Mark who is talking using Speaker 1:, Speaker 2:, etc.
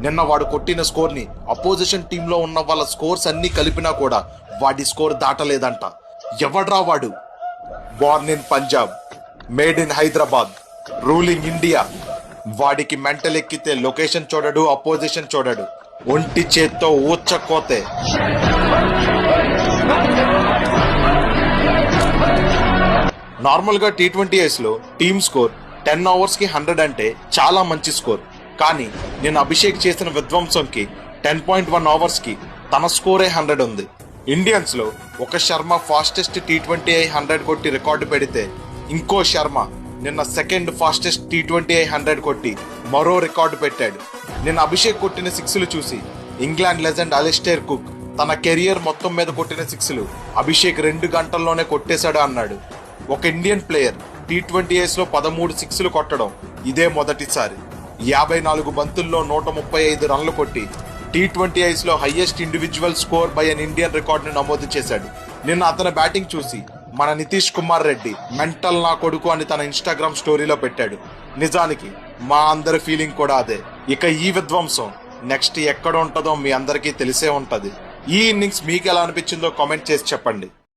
Speaker 1: నిన్న వాడు కొట్టిన స్కోర్ ని అపోజిషన్ టీమ్ లో ఉన్న వాళ్ళ స్కోర్స్ అన్ని కలిపినా కూడా వాడి స్కోర్ దాటలేదంట. ఎవడ్రా వాడు? Born in Punjab, made in Hyderabad, ruling India. వాడికి మెంటల్ ఎక్కితే లొకేషన్ చూడడు, అపోజిషన్ చూడడు, ఒంటి చేత్తో ఊచకోతే. నార్మల్ గా T20s లో టీమ్ స్కోర్ 10 overs కి 100 అంటే చాలా మంచి స్కోర్. కానీ నేను అభిషేక్ చేసిన విధ్వంసంకి 10.1 overs కి తన స్కోరే 100 ఉంది. ఇండియన్స్ లో ఒక శర్మ ఫాస్టెస్ట్ T20I 100 కొట్టి రికార్డు పెడితే ఇంకో శర్మ నిన్న సెకండ్ ఫాస్టెస్ట్ T20I 100 కొట్టి మరో రికార్డు పెట్టాడు. నిన్న అభిషేక్ కొట్టిన సిక్స్లు చూసి ఇంగ్లాండ్ లెజెండ్ అలిస్టైర్ కుక్ తన కెరియర్ మొత్తం మీద కొట్టిన సిక్స్లు అభిషేక్ 2 గంటల్లోనే కొట్టేశాడు అన్నాడు. ఒక ఇండియన్ ప్లేయర్ T20s లో 13 సిక్స్లు కొట్టడం ఇదే మొదటిసారి. 54 బంతుల్లో 135 రన్లు కొట్టి T20s లో highest individual score by an Indian record ని నమోదు చేశాడు. నిన్న అతని బ్యాటింగ్ చూసి మన నితీష్ కుమార్ రెడ్డి మెంటల్ నా కొడుకు అని తన ఇన్స్టాగ్రామ్ స్టోరీలో పెట్టాడు. నిజానికి మా అందరి ఫీలింగ్ కూడా అదే. ఇక ఈ విధ్వంసం నెక్స్ట్ ఎక్కడ ఉంటుందో మీ అందరికీ తెలిసే ఉంటది. ఈ ఇన్నింగ్స్ మీకు ఎలా అనిపించిందో కామెంట్ చేసి చెప్పండి.